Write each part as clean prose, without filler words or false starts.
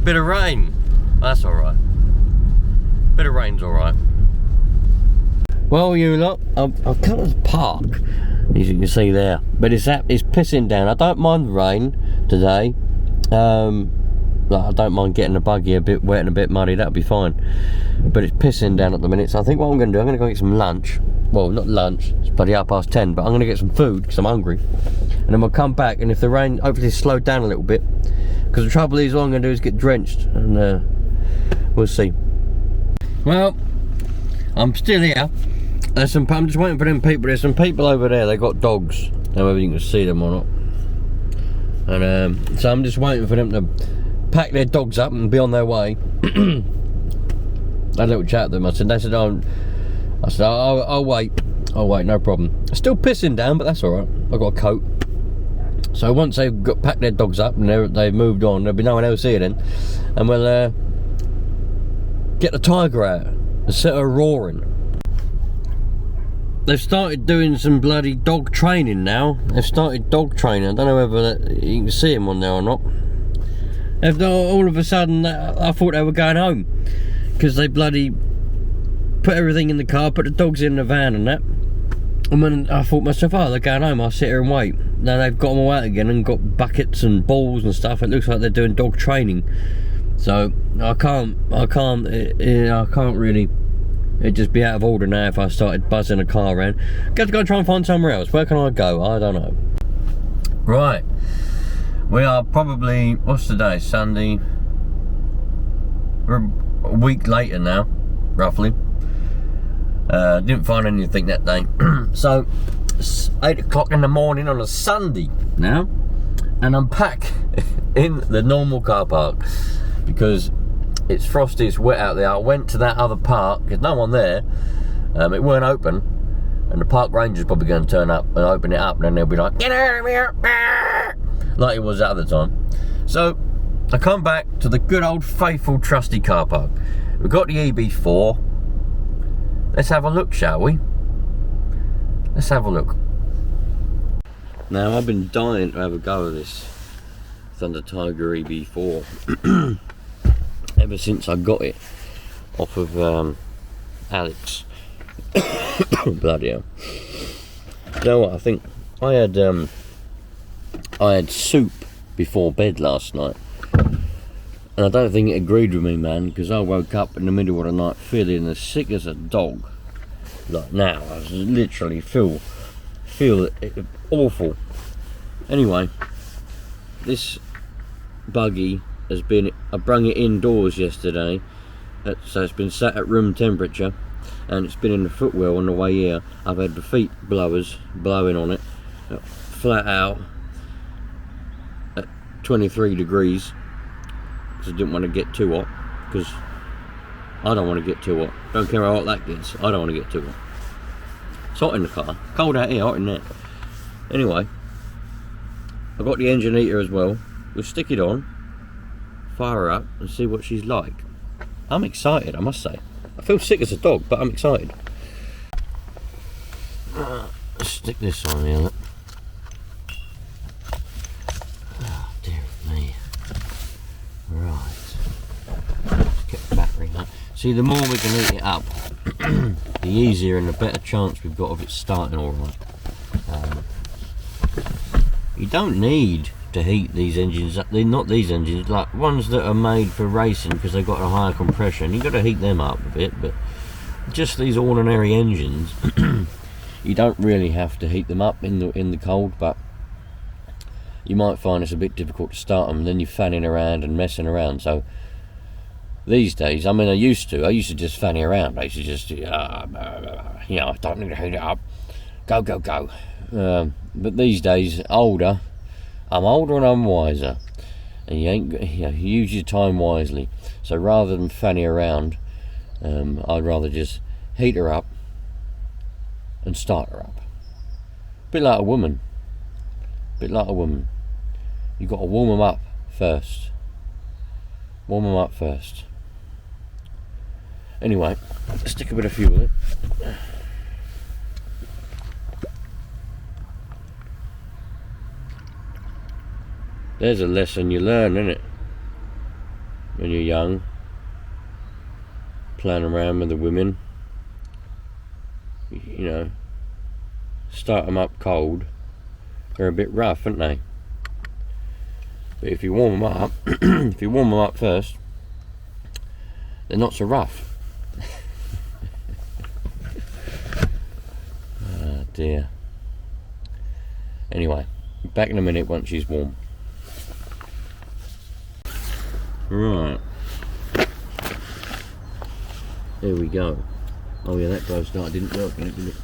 Bit of rain. That's alright. Bit of rain's alright. Well, you lot, I've come to the park, as you can see there, but it's pissing down. I don't mind the rain today. I don't mind getting the buggy a bit wet and a bit muddy, that'll be fine. But it's pissing down at the minute, so I think what I'm going to do, I'm going to go get some lunch. Well, not lunch, it's bloody 10:30, but I'm going to get some food because I'm hungry. And then we'll come back, and if the rain hopefully slowed down a little bit, because the trouble is, all I'm going to do is get drenched, and we'll see. Well, I'm still here. I'm just waiting for them people. There's some people over there, they got dogs. I don't know whether you can see them or not. And so I'm just waiting for them to pack their dogs up and be on their way. I had a little chat with them. They said, I'll wait. I'll wait, no problem. It's still pissing down, but that's alright. I've got a coat. So once they've packed their dogs up and they've moved on, there'll be no one else here then. And we'll get the tiger out and set her roaring. They've started doing some bloody dog training now. They've started dog training. I don't know whether you can see them on there or not. All of a sudden, I thought they were going home because they bloody put everything in the car, put the dogs in the van and that. And when I thought to myself, oh, they're going home, I'll sit here and wait. Now they've got them all out again and got buckets and balls and stuff. It looks like they're doing dog training. So I can't really. It'd just be out of order now if I started buzzing a car around. Got to go try and find somewhere else. Where can I go? I don't know. Right. We are probably, what's today? Sunday. We're a week later now, roughly. Didn't find anything that day. So, it's 8 o'clock in the morning on a Sunday now. And I'm back in the normal car park. Because it's frosty, it's wet out there. I went to that other park, there's no one there. It weren't open. And the park ranger's probably going to turn up and open it up. And then they'll be like, get out of here! Like it was at the time. So I come back to the good old faithful trusty car park. We've got the EB4. Let's have a look, shall we? Let's have a look. Now I've been dying to have a go at this Thunder Tiger EB4 ever since I got it off of Alex. Bloody hell. You know what, I think I had soup before bed last night, and I don't think it agreed with me, man, because I woke up in the middle of the night feeling as sick as a dog. Like now, I literally feel it awful. Anyway, this buggy has been, I brung it indoors yesterday, so it's been sat at room temperature, and it's been in the footwell on the way here. I've had the feet blowers blowing on it, flat out, at 23 degrees, because I didn't want to get too hot, because I don't want to get too hot. Don't care how hot that gets, I don't want to get too hot. It's hot in the car, cold out here, hot in there. Anyway, I've got the engine heater as well. We'll stick it on, fire her up, and see what she's like. I'm excited, I must say. I feel sick as a dog, but I'm excited. Stick this on here. Look. Oh, dear me. Right. Let's get the battery up. See, the more we can heat it up, the easier and the better chance we've got of it starting alright. You don't need to heat these engines up. They're not these engines, like ones that are made for racing because they've got a higher compression. You've got to heat them up a bit, but just these ordinary engines, you don't really have to heat them up in the cold, but you might find it's a bit difficult to start them, and then you're fanning around and messing around. So these days, I mean, I used to just fanning around. I used to just, I don't need to heat it up. Go. But these days, I'm older and I'm wiser, and you use your time wisely. So rather than fanning around, I'd rather just heat her up and start her up. Bit like a woman. You've got to warm them up first. Anyway, stick a bit of fuel in. There's a lesson you learn, isn't it? when you're young, playing around with the women. You know, start them up cold, they're a bit rough, aren't they? But if you warm them up, if you warm them up first, they're not so rough. Oh dear. Anyway, back in a minute once she's warm. Right. There we go. Oh yeah, that glow starter didn't work in it, did it?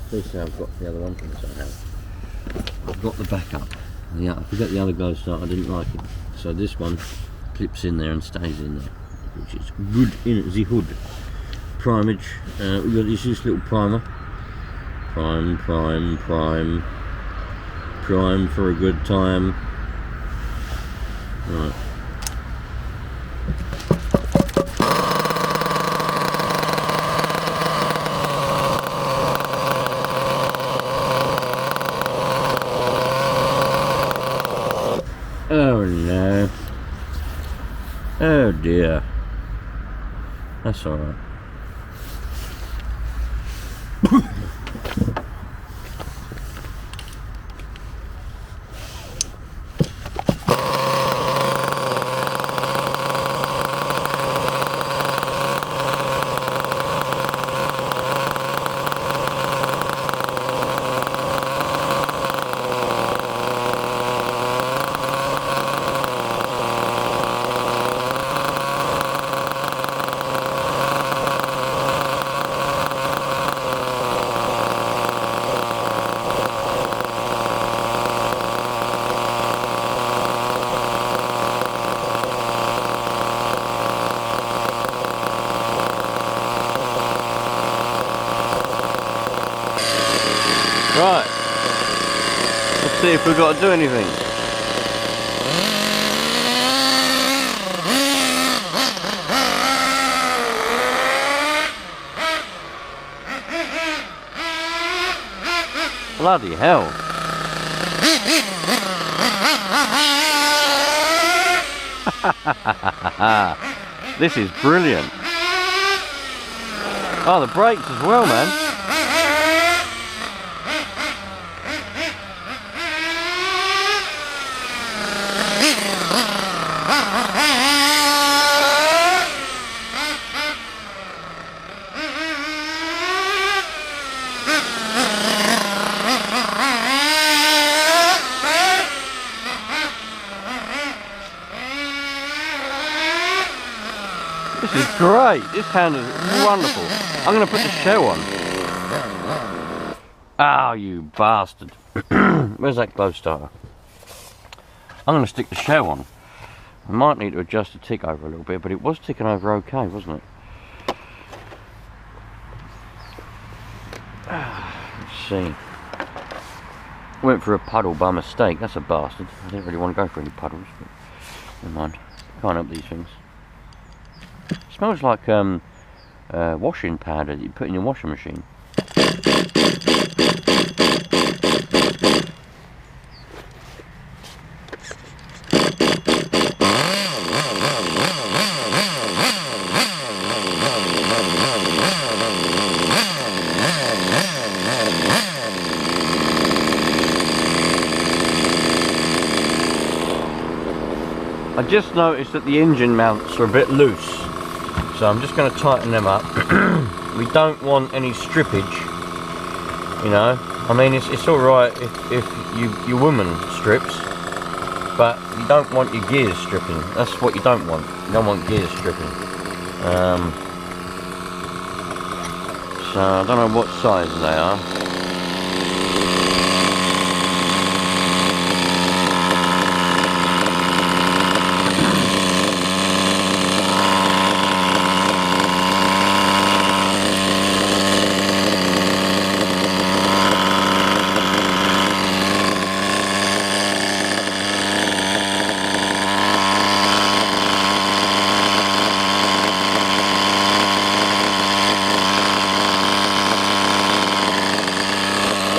Please say I've got the other one, yes I have. I've got the backup. Yeah, I forgot the other glow starter, I didn't like it. So this one clips in there and stays in there, which is good in the hood. Primage, we've got this little primer. Prime for a good time. Right. Oh no. Oh dear. That's alright. Right, let's see if we've got to do anything. Bloody hell. This is brilliant. Oh, the brakes as well, man. This is great. This hand is wonderful. I'm going to put the shell on. Ah, you bastard. Where's that glow starter? I'm going to stick the shell on. I might need to adjust the tick over a little bit, but it was ticking over okay, wasn't it? Let's see. Went for a puddle by mistake. That's a bastard. I didn't really want to go for any puddles, but never mind. Can't help these things. It smells like washing powder that you put in your washing machine. I just noticed that the engine mounts are a bit loose, so I'm just going to tighten them up. We don't want any strippage, you know. I mean, it's alright if your woman strips, but you don't want your gears stripping. That's what you don't want. You don't want gears stripping. So I don't know what size they are.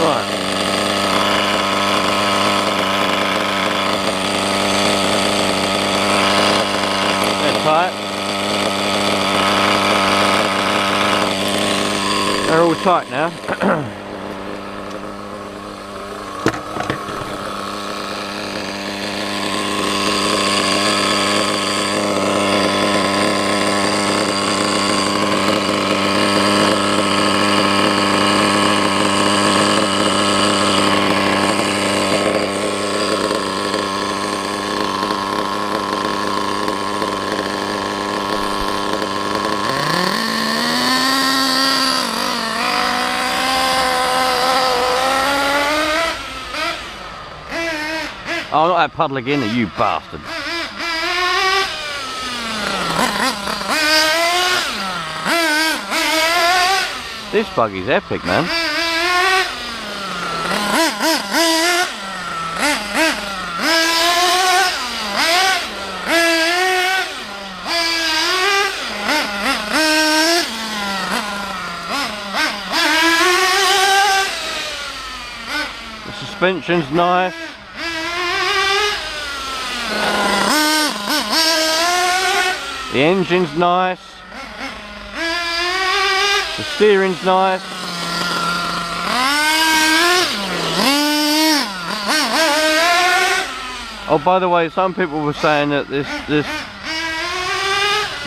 Right. tight now. Oh, not that public in it, you bastard. This buggy's epic, man. The suspension's nice. The engine's nice, the steering's nice. Oh, by the way, some people were saying that the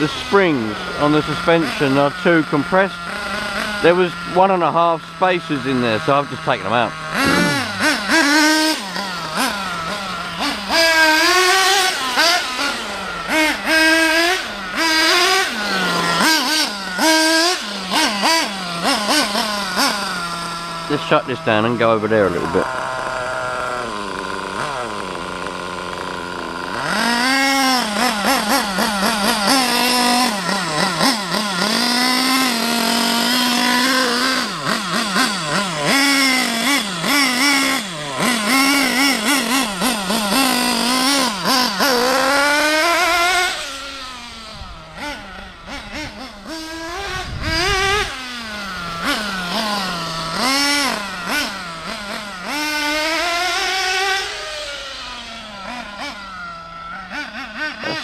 springs on the suspension are too compressed. There was 1.5 spaces in there, so I've just taken them out. Let's shut this down and go over there a little bit.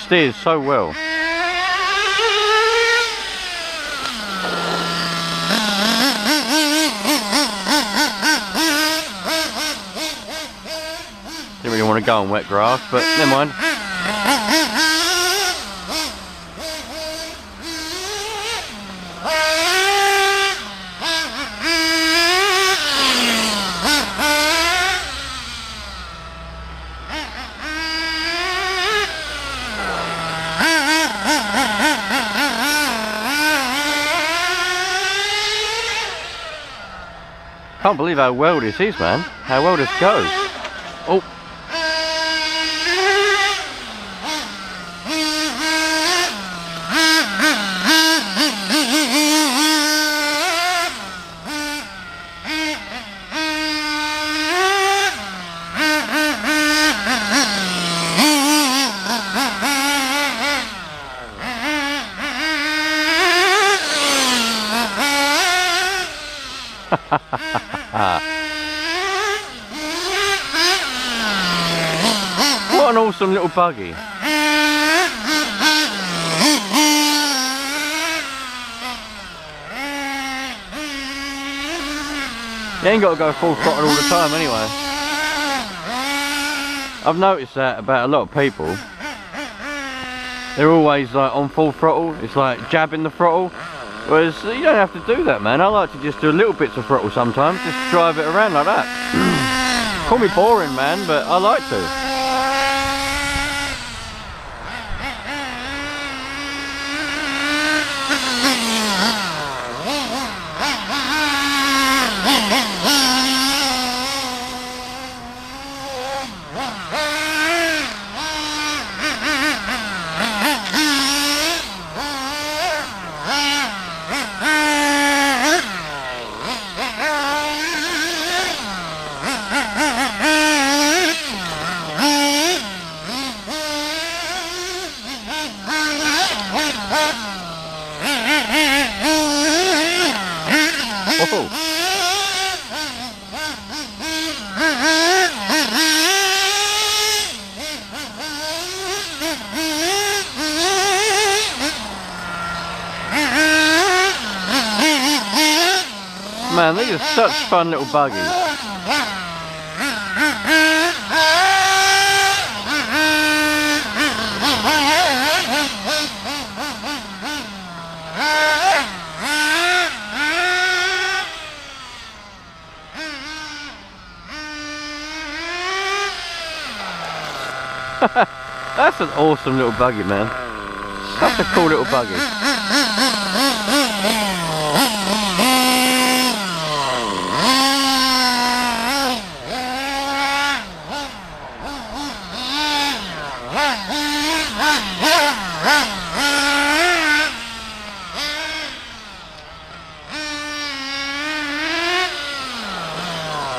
Steers so well. Didn't really want to go on wet grass, but never mind. Can't believe how well this is, man. How well this goes. Oh. What an awesome little buggy. You ain't got to go full throttle all the time anyway. I've noticed that about a lot of people. They're always like on full throttle. It's like jabbing the throttle. Whereas you don't have to do that, man. I like to just do little bits of throttle sometimes. Just drive it around like that. Call me boring, man, but I like to. They're just such fun little buggies. That's an awesome little buggy, man. Such a cool little buggy.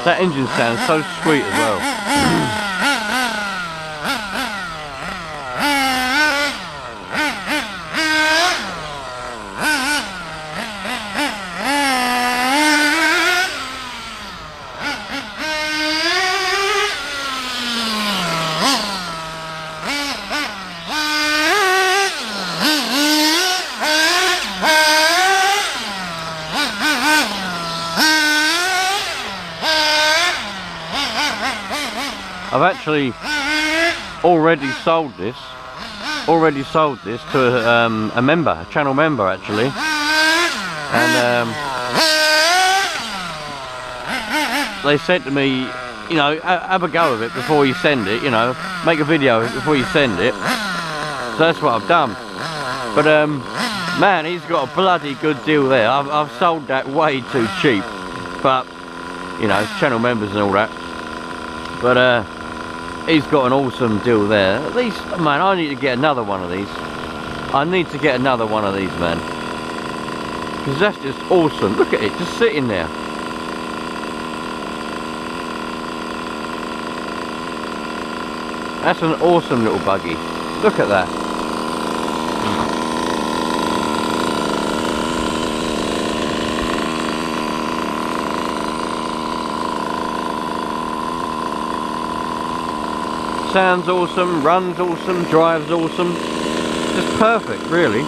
That engine sounds so sweet as well. I've actually already sold this to a member, a channel member actually, and they said to me, you know, have a go of it before you send it, you know, make a video of it before you send it. So that's what I've done. But man, he's got a bloody good deal there. I've sold that way too cheap, but you know, channel members and all that. But he's got an awesome deal there. At least, man, I need to get another one of these. I need to get another one of these, man, because that's just awesome. Look at it, just sitting there. That's an awesome little buggy. Look at that. Sounds awesome, runs awesome, drives awesome. Just perfect, really.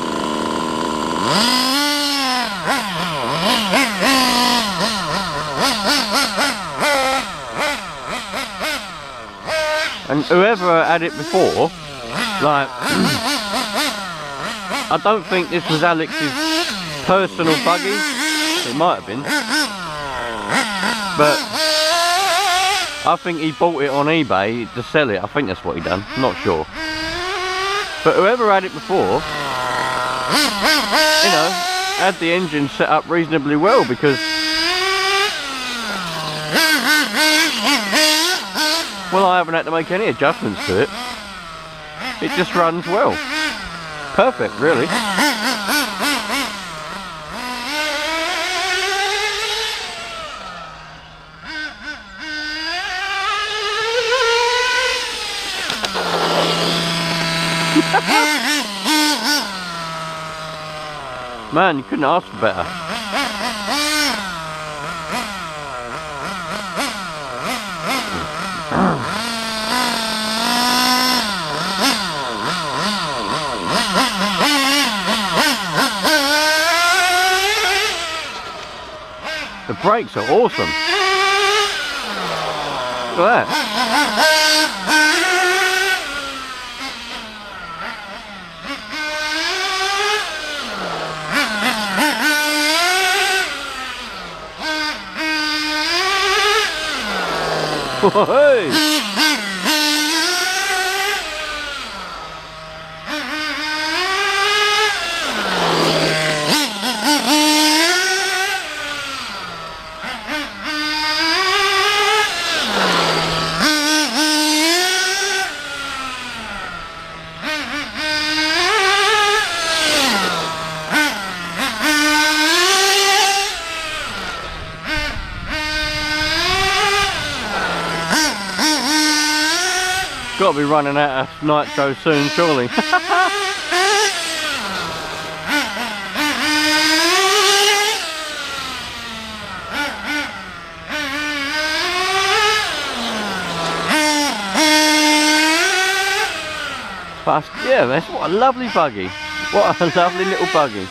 And whoever had it before, like, I don't think this was Alex's personal buggy. It might have been, but I think he bought it on eBay to sell it. I think that's what he done. I'm not sure. But whoever had it before, you know, had the engine set up reasonably well, because well, I haven't had to make any adjustments to it. It just runs well. Perfect, really. Man, you couldn't ask for better. The brakes are awesome. Look at that. Hey! Got to be running out of nitro soon, surely. But yeah, that's what a lovely buggy. What a lovely little buggy.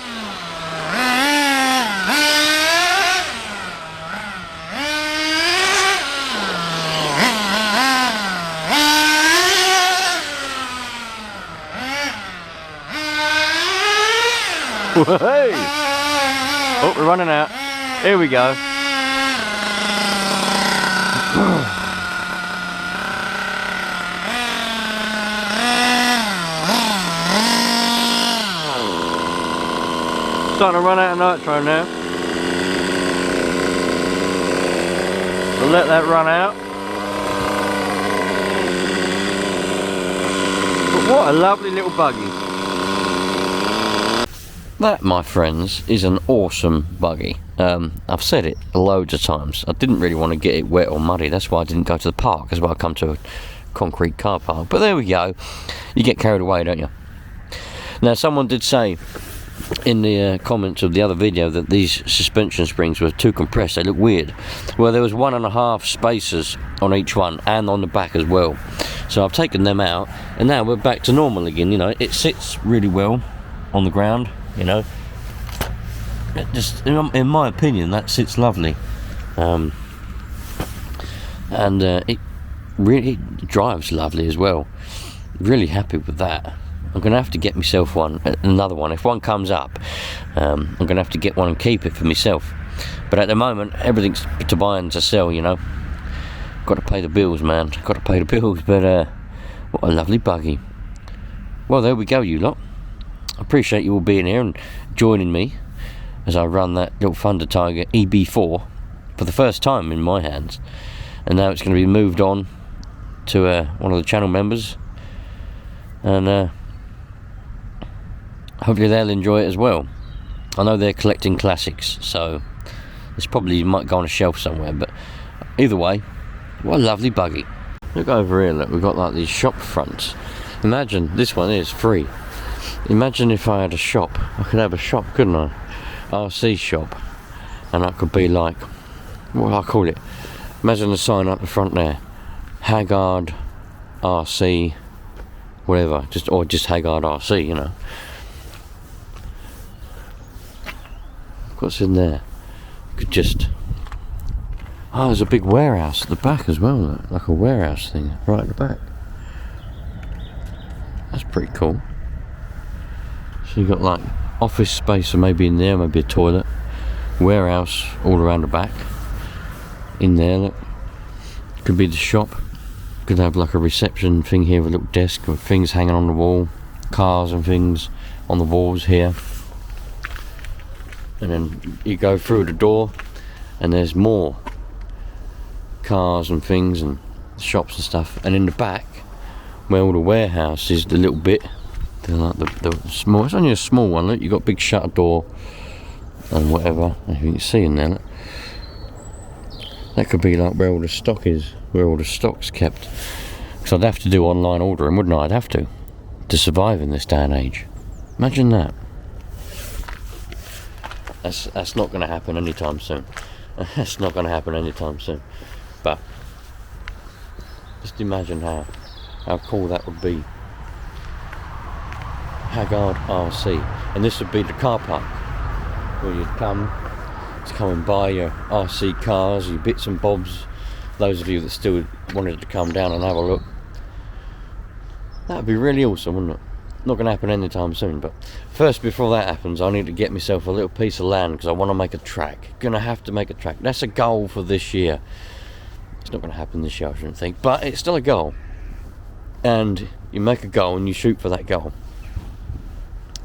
Hey! Oh, we're running out. Here we go. Starting to run out of nitro now. We'll let that run out. But what a lovely little buggy. That, my friends, is an awesome buggy. I've said it loads of times. I didn't really want to get it wet or muddy. That's why I didn't go to the park. That's why I come to a concrete car park. But there we go. You get carried away, don't you? Now, someone did say in the comments of the other video that these suspension springs were too compressed. They look weird. Well, there was 1.5 spacers on each one and on the back as well. So I've taken them out, and now we're back to normal again. You know, it sits really well on the ground. You know, it just, in my opinion, that sits lovely, and it really drives lovely as well. Really happy with that. I'm gonna have to get myself another one. If one comes up, I'm gonna have to get one and keep it for myself. But at the moment, everything's to buy and to sell. You know, got to pay the bills, man. Got to pay the bills. But what a lovely buggy. Well, there we go, you lot. I appreciate you all being here and joining me as I run that little Thunder Tiger EB4 for the first time in my hands. And now it's going to be moved on to one of the channel members, and hopefully they'll enjoy it as well. I know they're collecting classics, so this probably might go on a shelf somewhere, but either way, what a lovely buggy. Look over here, look, we've got like these shop fronts. Imagine, this one is free. Imagine if I had a shop. I could have a shop, couldn't I? RC shop. And that could be like, what do I call it? Imagine the sign up the front there. Haggard RC, whatever. Or just Haggard RC, you know. What's in there? Could just... Oh, there's a big warehouse at the back as well. Look. Like a warehouse thing right at the back. That's pretty cool. So you've got like office space, or maybe in there, maybe a toilet, warehouse all around the back. In there, look, could be the shop. Could have like a reception thing here with a little desk with things hanging on the wall, cars and things on the walls here. And then you go through the door, and there's more cars and things and shops and stuff. And in the back, where all the warehouse is, the little bit. Like the small, it's only a small one. Look, you've got a big shutter door and whatever. If you can see in there, look. That could be like where all the stock is, where all the stock's kept. Because I'd have to do online ordering, wouldn't I? I'd have to survive in this day and age. Imagine that. That's not going to happen anytime soon. That's not going to happen anytime soon. But just imagine how cool that would be. Haggard RC, and this would be the car park where you'd come and buy your RC cars, your bits and bobs. Those of you that still wanted to come down and have a look, that would be really awesome, wouldn't it? Not going to happen anytime soon, but first, before that happens, I need to get myself a little piece of land because I want to make a track. Gonna have to make a track. That's a goal for this year. It's not going to happen this year, I shouldn't think, but it's still a goal. And you make a goal and you shoot for that goal.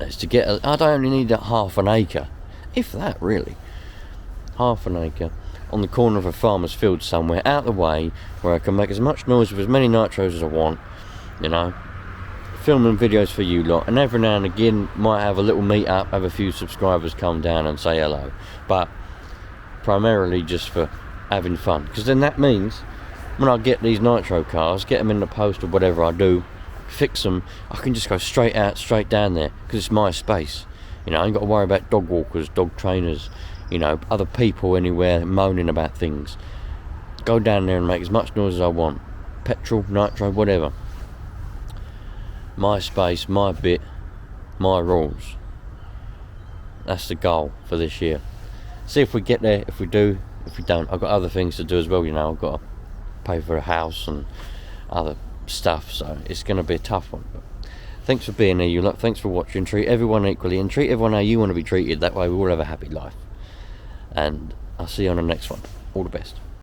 It's to get I'd only need half an acre, if that, really. Half an acre on the corner of a farmer's field somewhere, out of the way, where I can make as much noise with as many nitros as I want, you know, filming videos for you lot, and every now and again might have a little meet up, have a few subscribers come down and say hello, but primarily just for having fun, because then that means when I get these nitro cars, get them in the post or whatever I do, fix them, I can just go straight out, straight down there, because it's my space. You know, I ain't got to worry about dog walkers, dog trainers, you know, other people anywhere moaning about things. Go down there and make as much noise as I want. Petrol, nitro, whatever. My space, my bit, my rules. That's the goal for this year. See if we get there. If we do, if we don't, I've got other things to do as well, you know. I've got to pay for a house and other stuff, so it's going to be a tough one. But Thanks for being here, you lot. Thanks for watching. Treat everyone equally and treat everyone how you want to be treated. That way we all have a happy life. And I'll see you on the next one. All the best.